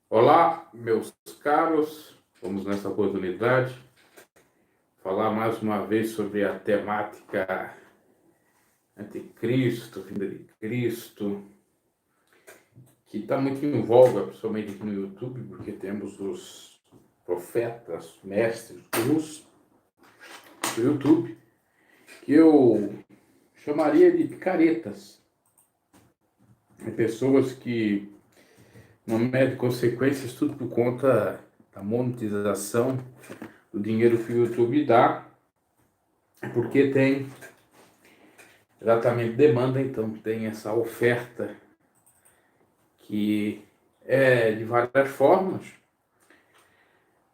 Olá, meus caros, vamos nessa oportunidade falar mais uma vez sobre a temática anticristo, vinda de Cristo, que está muito em voga, principalmente aqui no YouTube, porque temos os profetas, mestres, gurus do YouTube, que eu chamaria de picaretas. Pessoas que não medem consequências, tudo por conta da monetização do dinheiro que o YouTube dá, porque tem exatamente demanda, então tem essa oferta que é de várias formas,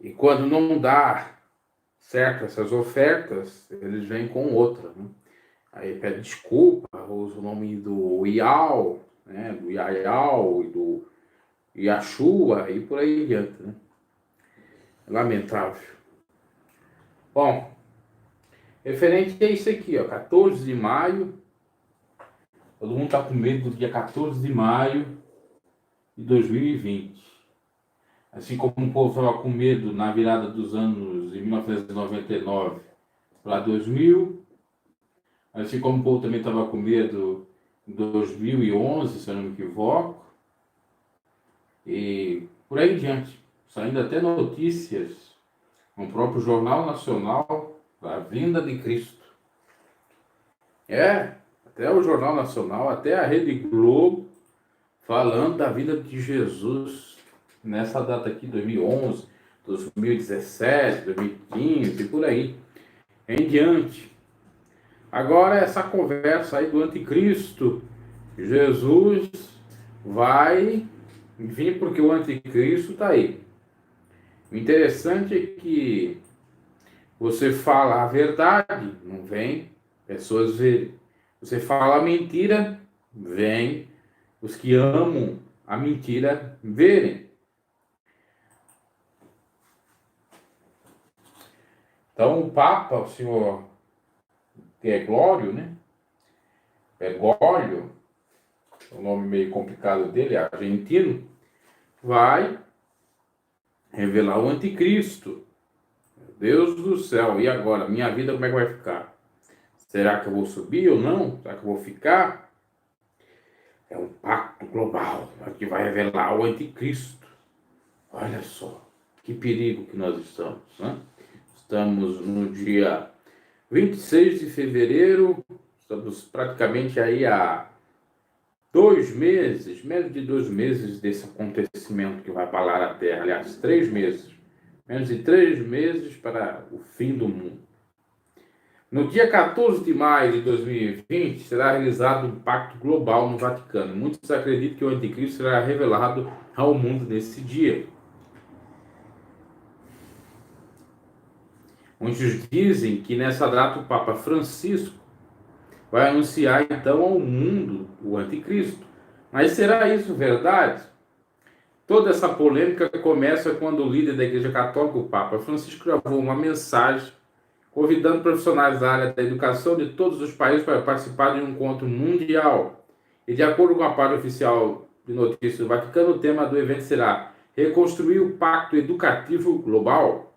e quando não dá certo essas ofertas, eles vêm com outra, né? Aí pede desculpa, usa o nome do IAL, né? Do IAIAL e do Yashua e por aí adiante, né? Lamentável. Bom, referente a isso aqui, ó, 14 de maio, todo mundo está com medo do dia 14 de maio de 2020. Assim como o povo estava com medo na virada dos anos de 1999 para 2000, assim como o povo também estava com medo em 2011, se eu não me equivoco, e por aí em diante, saindo até notícias no próprio Jornal Nacional da vinda de Cristo. Até o Jornal Nacional, até a Rede Globo, falando da vida de Jesus nessa data aqui, 2011, 2017, 2015, por aí em diante. Agora, essa conversa aí do anticristo, Jesus vai vir porque o anticristo está aí. O interessante é que você fala a verdade, não vem pessoas verem. Você fala a mentira, vem os que amam a mentira verem. Então, o Papa, o senhor Bergoglio, né? Bergoglio, o nome meio complicado dele, é argentino, vai revelar o anticristo. Deus do céu, e agora? Minha vida como é que vai ficar? Será que eu vou subir ou não? Será que eu vou ficar? É um pacto global que vai revelar o anticristo. Olha só, que perigo que nós estamos, né? Estamos no dia 26 de fevereiro, estamos praticamente aí há 2 meses, menos de 2 meses desse acontecimento que vai abalar a Terra. Aliás, 3 meses. Menos de 3 meses para o fim do mundo. No dia 14 de maio de 2020, será realizado um pacto global no Vaticano. Muitos acreditam que o anticristo será revelado ao mundo nesse dia. Muitos dizem que nessa data o Papa Francisco vai anunciar então ao mundo o anticristo. Mas será isso verdade? Toda essa polêmica começa quando o líder da Igreja Católica, o Papa Francisco, gravou uma mensagem convidando profissionais da área da educação de todos os países para participar de um encontro mundial. E de acordo com a página oficial de notícias do Vaticano, o tema do evento será reconstruir o pacto educativo global.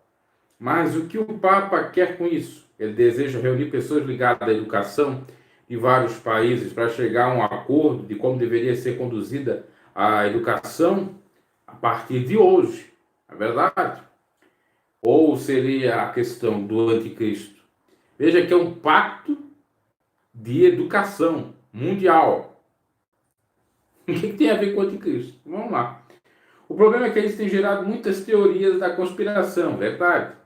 Mas o que o Papa quer com isso? Ele deseja reunir pessoas ligadas à educação de vários países para chegar a um acordo de como deveria ser conduzida a educação a partir de hoje. É verdade? Ou seria a questão do anticristo? Veja que é um pacto de educação mundial. O que tem a ver com o anticristo? Vamos lá. O problema é que eles têm gerado muitas teorias da conspiração, verdade?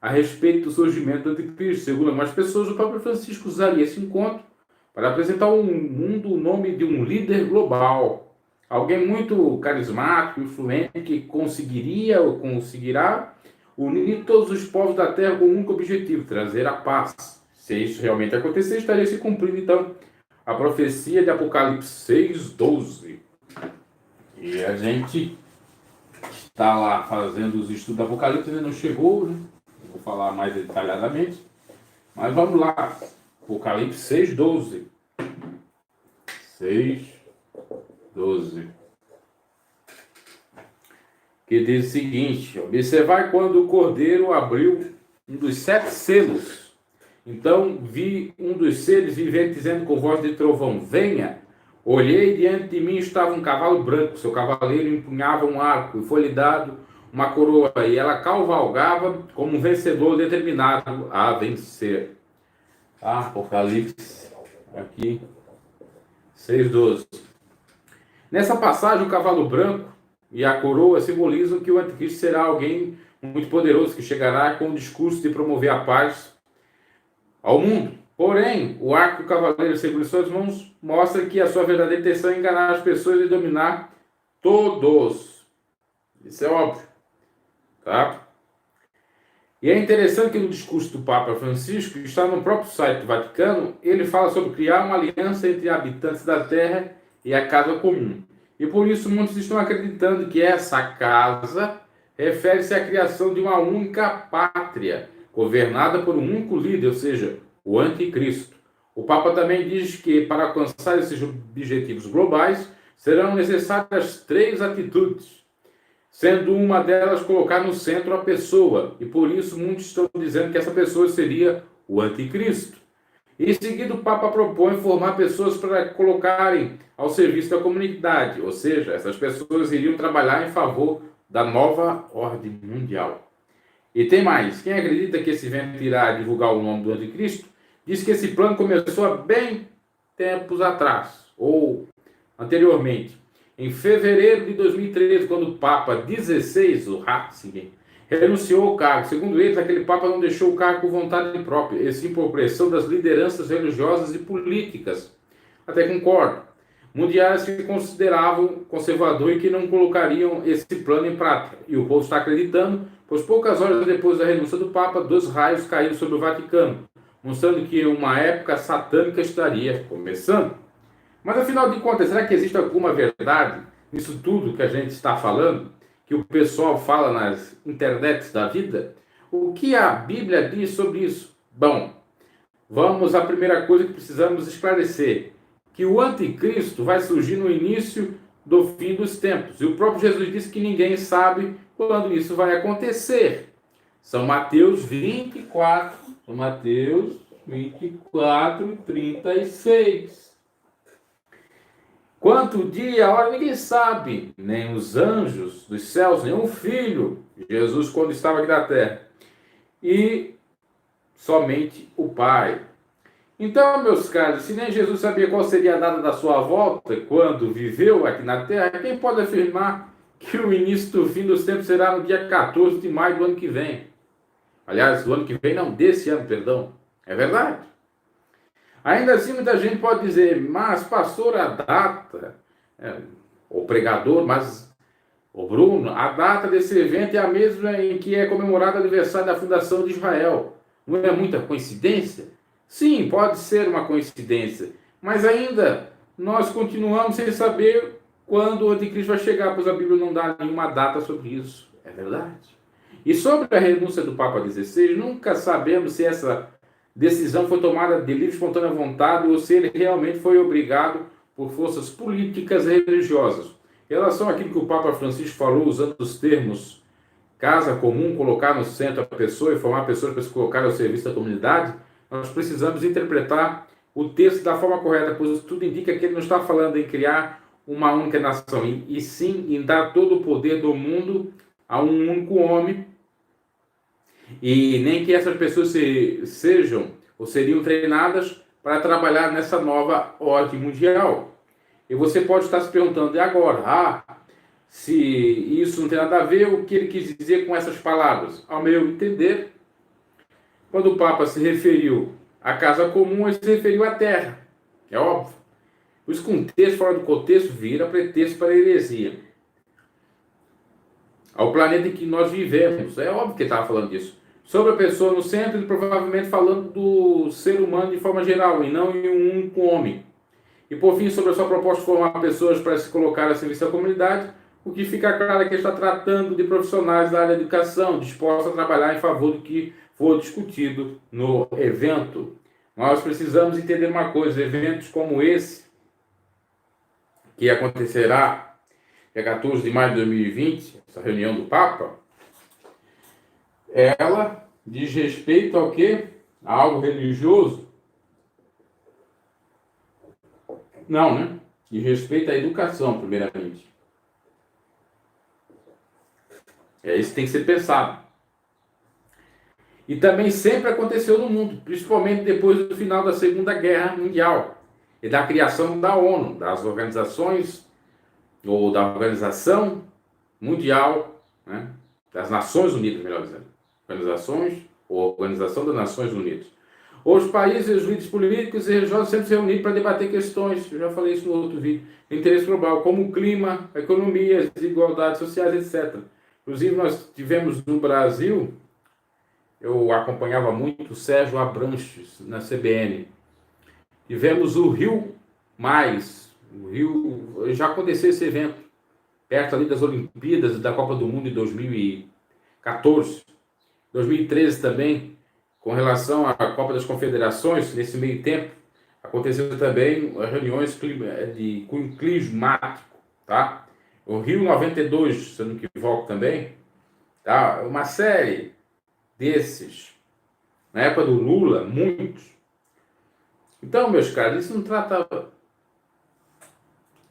A respeito do surgimento do anticristo. Segundo algumas pessoas, o Papa Francisco usaria esse encontro para apresentar ao mundo o nome de um líder global. Alguém muito carismático, influente, que conseguiria ou conseguirá unir todos os povos da Terra com um único objetivo, trazer a paz. Se isso realmente acontecer, estaria se cumprindo, então, a profecia de Apocalipse 6:12. E a gente está lá fazendo os estudos do Apocalipse, ainda não chegou, né? Vou falar mais detalhadamente. Mas vamos lá. Apocalipse 6:12. 6:12. que diz o seguinte: observai quando o Cordeiro abriu um dos 7 selos. Então vi um dos seres viventes dizendo com voz de trovão: venha. Olhei, diante de mim estava um cavalo branco, seu cavaleiro empunhava um arco e foi-lhe dado uma coroa, e ela cavalgava como um vencedor determinado a vencer. Apocalipse, aqui, 6:12. Nessa passagem, o cavalo branco e a coroa simbolizam que o anticristo será alguém muito poderoso que chegará com o discurso de promover a paz ao mundo. Porém, o arco do cavaleiro seguro em suas mãos mostra que a sua verdadeira intenção é enganar as pessoas e dominar todos. Isso é óbvio, tá? E é interessante que no discurso do Papa Francisco, que está no próprio site do Vaticano, ele fala sobre criar uma aliança entre habitantes da Terra e a casa comum. E por isso muitos estão acreditando que essa casa refere-se à criação de uma única pátria, governada por um único líder, ou seja, o anticristo. O Papa também diz que para alcançar esses objetivos globais serão necessárias 3 atitudes, sendo uma delas colocar no centro a pessoa, e por isso muitos estão dizendo que essa pessoa seria o anticristo. Em seguida, o Papa propõe formar pessoas para colocarem ao serviço da comunidade, ou seja, essas pessoas iriam trabalhar em favor da nova ordem mundial. E tem mais, quem acredita que esse evento irá divulgar o nome do anticristo, diz que esse plano começou há bem tempos atrás, ou anteriormente. Em fevereiro de 2013, quando o Papa XVI, o Ratzinger, renunciou ao cargo. Segundo eles, aquele Papa não deixou o cargo por vontade própria, e sim por pressão das lideranças religiosas e políticas. Até concordo. Mundiais que consideravam conservador e que não colocariam esse plano em prática. E o povo está acreditando, pois poucas horas depois da renúncia do Papa, 2 raios caíram sobre o Vaticano, mostrando que uma época satânica estaria começando. Mas afinal de contas, será que existe alguma verdade nisso tudo que a gente está falando? Que o pessoal fala nas internets da vida? O que a Bíblia diz sobre isso? Bom, vamos à primeira coisa que precisamos esclarecer. Que o anticristo vai surgir no início do fim dos tempos. E o próprio Jesus disse que ninguém sabe quando isso vai acontecer. São Mateus 24, 36. Quanto dia e a hora ninguém sabe, nem os anjos dos céus, nem o Filho, Jesus quando estava aqui na terra, e somente o Pai. Então, meus caros, se nem Jesus sabia qual seria a data da sua volta, quando viveu aqui na terra, quem pode afirmar que o início do fim dos tempos será no dia 14 de maio do ano que vem? Aliás, do ano que vem, não, desse ano, perdão. É verdade. Ainda assim, muita gente pode dizer, mas pastor, a data, o pregador, mas o Bruno, a data desse evento é a mesma em que é comemorado o aniversário da fundação de Israel. Não é muita coincidência? Sim, pode ser uma coincidência, mas ainda nós continuamos sem saber quando o anticristo vai chegar, pois a Bíblia não dá nenhuma data sobre isso. É verdade. E sobre a renúncia do Papa XVI, nunca sabemos se essa decisão foi tomada de livre e espontânea vontade ou se ele realmente foi obrigado por forças políticas e religiosas. Em relação àquilo que o Papa Francisco falou, usando os termos casa comum, colocar no centro a pessoa e formar pessoas para se colocar ao serviço da comunidade, nós precisamos interpretar o texto da forma correta, pois tudo indica que ele não está falando em criar uma única nação, e sim em dar todo o poder do mundo a um único homem, e nem que essas pessoas sejam ou seriam treinadas para trabalhar nessa nova ordem mundial. E você pode estar se perguntando, e agora? Se isso não tem nada a ver, o que ele quis dizer com essas palavras? Ao meu entender, quando o Papa se referiu à casa comum, ele se referiu à terra. É óbvio. Por isso que um texto fora do contexto vira pretexto para a heresia. Ao planeta em que nós vivemos. É óbvio que ele estava falando disso. Sobre a pessoa no centro, ele provavelmente falando do ser humano de forma geral, e não em um único homem. E por fim, sobre a sua proposta de formar pessoas para se colocar a serviço da comunidade, o que fica claro é que ele está tratando de profissionais da área da educação, dispostos a trabalhar em favor do que for discutido no evento. Nós precisamos entender uma coisa, eventos como esse, que acontecerá dia 14 de maio de 2020, essa reunião do Papa, ela diz respeito ao quê? A algo religioso? Não, né? Diz respeito à educação, primeiramente. É isso que tem que ser pensado. E também sempre aconteceu no mundo, principalmente depois do final da Segunda Guerra Mundial e da criação da ONU, das organizações, ou da Organização Mundial, né? Das Nações Unidas, melhor dizendo. Organizações ou Organização das Nações Unidas. Os países, os líderes políticos e religiosos sempre se reuniram para debater questões, eu já falei isso no outro vídeo, de interesse global, como o clima, a economia, as desigualdades sociais, etc. Inclusive, nós tivemos no Brasil, eu acompanhava muito o Sérgio Abranches na CBN. Tivemos o Rio Mais, o Rio, já aconteceu esse evento, perto ali das Olimpíadas da Copa do Mundo em 2014, 2013 também, com relação à Copa das Confederações, nesse meio tempo, aconteceu também reuniões de cunho climático, tá? O Rio 92, se eu não me equivoco também, tá? Uma série desses, na época do Lula, muitos. Então, meus caros, isso não trata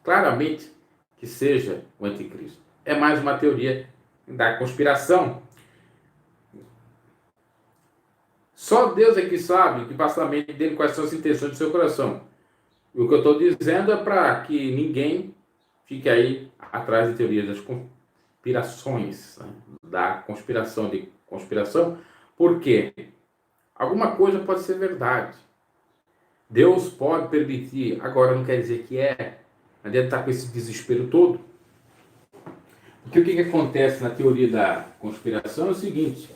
claramente que seja o anticristo. É mais uma teoria da conspiração. Só Deus é que sabe, que passa na mente dele, quais são as intenções do seu coração. E o que eu estou dizendo é para que ninguém fique aí atrás de teorias das conspirações, né? Da conspiração, de conspiração, porque alguma coisa pode ser verdade. Deus pode permitir, agora não quer dizer que é. Não adianta estar com esse desespero todo. Porque o que acontece na teoria da conspiração é o seguinte: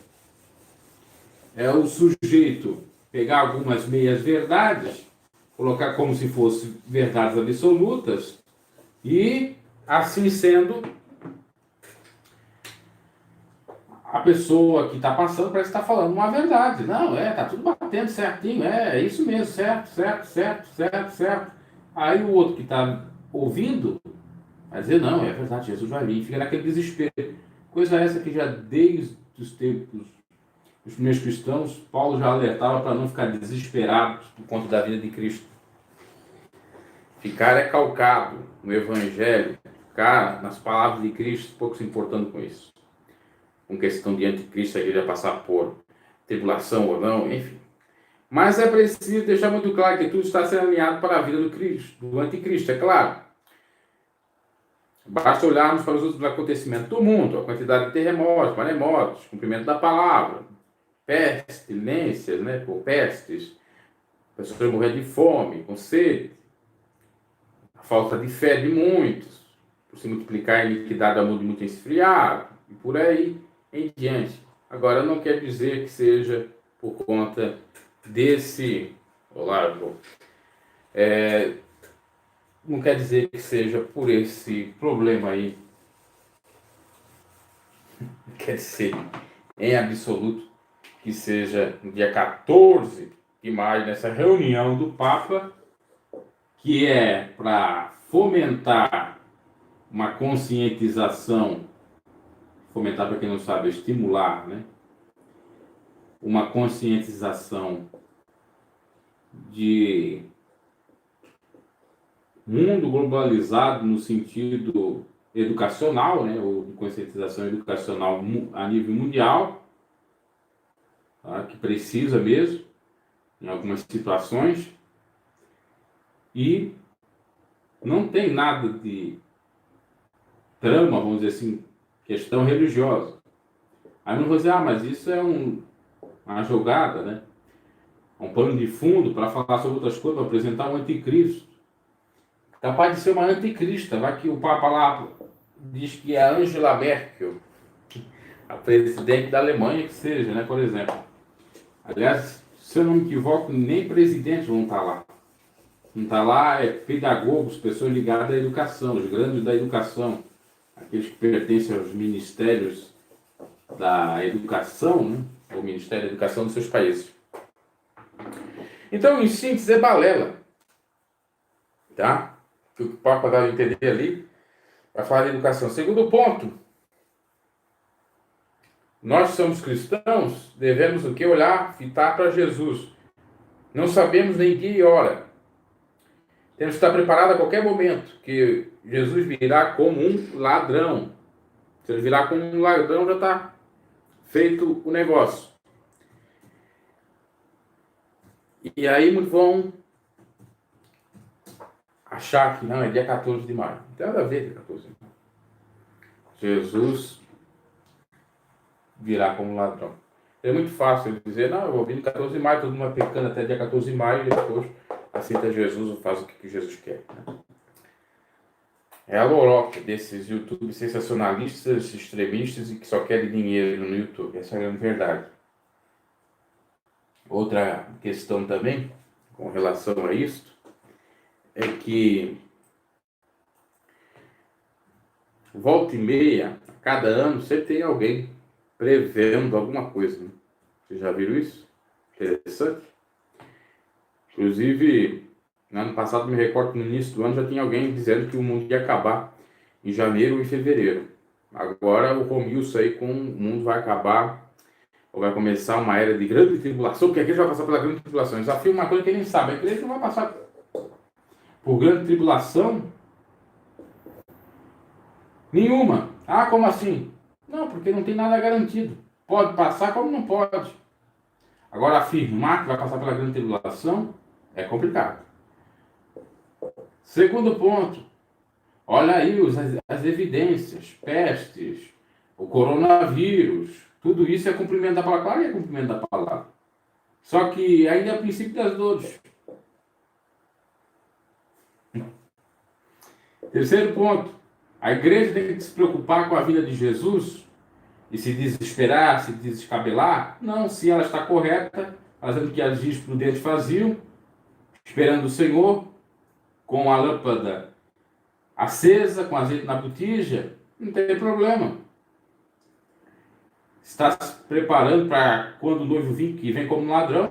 é o sujeito pegar algumas meias verdades, colocar como se fossem verdades absolutas, e, assim sendo, a pessoa que está passando parece que está falando uma verdade. Não, está tudo batendo certinho, é isso mesmo, certo, certo, certo, certo, certo. Aí o outro que está ouvindo vai dizer, não, é verdade, Jesus vai vir, fica naquele desespero. Coisa essa que já desde os tempos dos primeiros cristãos, Paulo já alertava para não ficar desesperado por conta da vida de Cristo. Ficar é calcado no Evangelho, ficar nas palavras de Cristo, pouco se importando com isso. Com questão de anticristo, a igreja passar por tribulação ou não, enfim. Mas é preciso deixar muito claro que tudo está sendo alinhado para a vida do Cristo, do anticristo, é claro. Basta olharmos para os últimos acontecimentos do mundo, a quantidade de terremotos, maremotos, cumprimento da palavra, pestilências, né, por pestes, pessoas morrendo de fome, com sede, a falta de fé de muitos, por se multiplicar a iniquidade ao mundo muito esfriado, e por aí em diante. Agora, não quer dizer que seja por conta desse... Olá, não quer dizer que seja por esse problema aí. Quer dizer, em absoluto, que seja no dia 14 de maio, nessa reunião do Papa, que é para fomentar uma conscientização, fomentar, para quem não sabe, estimular, né? Uma conscientização de mundo globalizado no sentido educacional, né? Ou de conscientização educacional a nível mundial, tá? Que precisa mesmo, em algumas situações, e não tem nada de trama, vamos dizer assim, questão religiosa. Aí não vou dizer, mas isso é uma jogada, né? Um pano de fundo para falar sobre outras coisas, para apresentar um anticristo. Capaz de ser uma anticrista, vai que o Papa lá diz que é a Angela Merkel, a presidente da Alemanha que seja, né, por exemplo. Aliás, se eu não me equivoco, nem presidentes vão estar lá. Não está lá é pedagogos, pessoas ligadas à educação, os grandes da educação, aqueles que pertencem aos ministérios da educação, né? O Ministério da Educação dos seus países. Então, em síntese, é balela. Tá? O que o Papa dá a entender ali Vai falar de educação. Segundo ponto, nós somos cristãos, devemos o que? Olhar, fitar para Jesus. Não sabemos nem dia e hora. Temos que estar preparados a qualquer momento, que Jesus virá como um ladrão. Se ele virar como um ladrão, já está feito o negócio. E aí muitos vão achar que não, é dia 14 de maio. Não tem nada a ver dia 14 de maio. Jesus virá como ladrão. É muito fácil ele dizer, não, eu vou vir no 14 de maio, todo mundo vai pecando até dia 14 de maio, e depois aceita Jesus ou faz o que Jesus quer. Né? É a loroca desses YouTube sensacionalistas, extremistas e que só querem dinheiro no YouTube. Essa é a verdade. Outra questão também, com relação a isso, é que volta e meia, a cada ano, sempre tem alguém prevendo alguma coisa. Né? Vocês já viram isso? Interessante. Inclusive, no ano passado, me recordo que no início do ano já tinha alguém dizendo que o mundo ia acabar em janeiro e fevereiro. Agora o Romilson aí com o mundo vai acabar, ou vai começar uma era de grande tribulação, porque a igreja vai passar pela grande tribulação. Eles afirmam uma coisa que nem sabe, a igreja não vai passar por grande tribulação nenhuma. Ah, como assim? Não, porque não tem nada garantido. Pode passar como não pode. Agora afirmar que vai passar pela grande tribulação é complicado. Segundo ponto, olha aí as evidências, pestes, o coronavírus, tudo isso é cumprimento da palavra. Claro que é cumprimento da palavra. Só que ainda é o princípio das dores. Terceiro ponto, a igreja tem que se preocupar com a vida de Jesus e se desesperar, se desescabelar? Não, se ela está correta, fazendo o que as dias prudentes faziam, esperando o Senhor, com a lâmpada acesa, com azeite na botija, não tem problema. Está se preparando para quando o noivo vir, que vem como ladrão,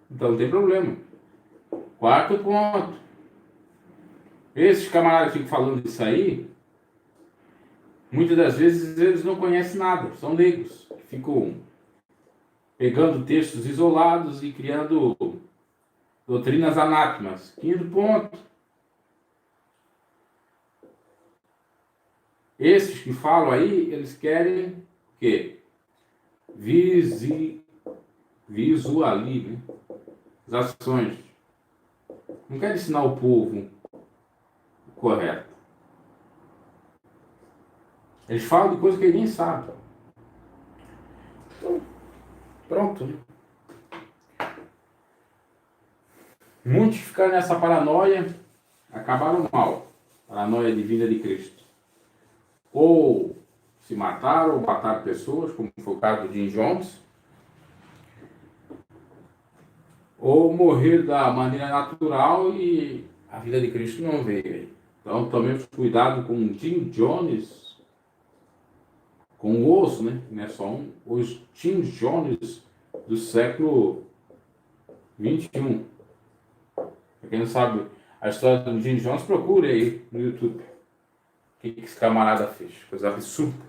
então não tem problema. Quarto ponto. Esses camaradas que ficam falando isso aí, muitas das vezes eles não conhecem nada, são leigos, ficam pegando textos isolados e criando doutrinas anátemas. Quinto ponto. Esses que falam aí, eles querem o quê? Visualize, né? As ações. Não quer ensinar o povo o correto. Eles falam de coisas que ele nem sabe. Então, pronto, né? Muitos ficaram nessa paranoia, acabaram mal. Paranoia divina de Cristo. Ou se mataram, ou mataram pessoas, como foi o caso do Jim Jones. Ou morrer da maneira natural e a vida de Cristo não veio. Então, tomemos cuidado com o Jim Jones, com o osso, né? Não é só um. Os Jim Jones do século 21. Para quem não sabe a história do Jim Jones, procure aí no YouTube. O que esse camarada fez? Coisa absurda.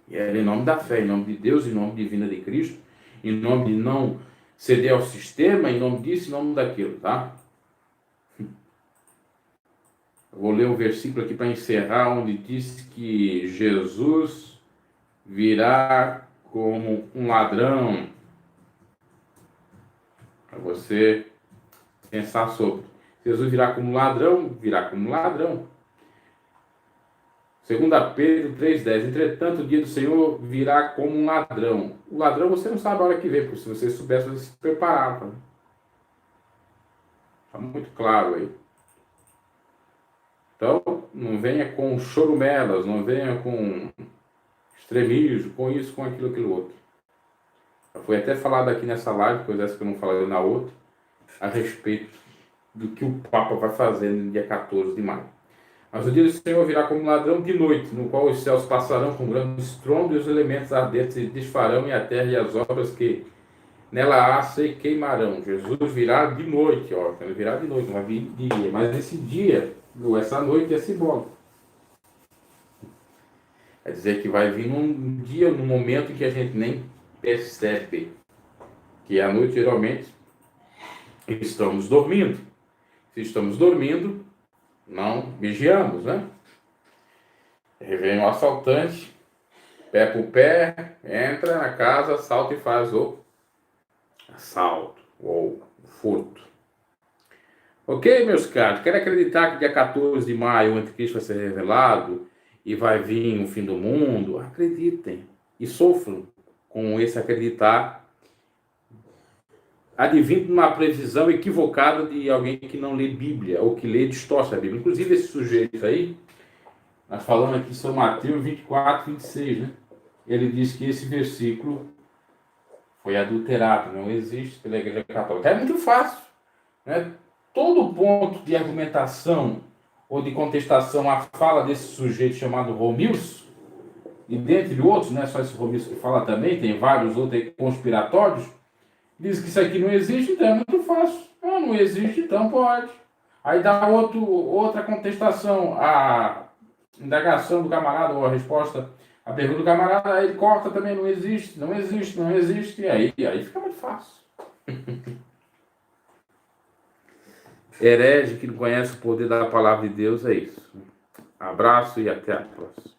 E era em nome da fé, em nome de Deus, em nome divina de Cristo, em nome de não ceder ao sistema, em nome disso, em nome daquilo, tá? Eu vou ler um versículo aqui para encerrar, onde diz que Jesus virá como um ladrão. Para você pensar sobre. Jesus virá como ladrão, virá como ladrão. 2 Pedro 3,10. Entretanto, o dia do Senhor virá como um ladrão. O ladrão você não sabe a hora que vem, porque se você soubesse, você se preparava. Está muito claro aí. Então, não venha com chorumelas, não venha com extremismo, com isso, com aquilo, aquilo outro. Foi até falado aqui nessa live, coisa essa que eu não falei na outra, a respeito do que o Papa vai fazer no dia 14 de maio. Mas o dia do Senhor virá como um ladrão de noite, no qual os céus passarão com grande estrondo e os elementos ardentes se desfarão, e a terra e as obras que nela há se queimarão. Jesus virá de noite, ó. Ele virá de noite, não vai vir de dia. Mas esse dia, ou essa noite, é simbólico. Quer dizer que vai vir num dia, num momento em que a gente nem percebe. Que à noite, geralmente, estamos dormindo. Se estamos dormindo, não vigiamos, né? Aí vem o assaltante, pé por pé, entra na casa, assalta e faz o assalto ou o furto. Ok, meus caros, quero acreditar que dia 14 de maio o anticristo vai ser revelado e vai vir o fim do mundo. Acreditem e sofram com esse acreditar, advindo uma previsão equivocada de alguém que não lê Bíblia ou que lê e distorce a Bíblia. Inclusive esse sujeito aí, nós falamos aqui sobre Mateus 24, 26, né? Ele diz que esse versículo foi adulterado, não existe pela Igreja Católica. É muito fácil, né? Todo ponto de argumentação ou de contestação à fala desse sujeito chamado Romilson, e dentre outros, não é só esse Romilson que fala também, tem vários outros aí conspiratórios, diz que isso aqui não existe, então é muito fácil. Ah, não existe, então pode. Aí dá outra contestação, a indagação do camarada, ou a resposta à pergunta do camarada, aí ele corta também, não existe, não existe, não existe, e aí fica muito fácil. Herege que não conhece o poder da palavra de Deus, é isso. Abraço e até a próxima.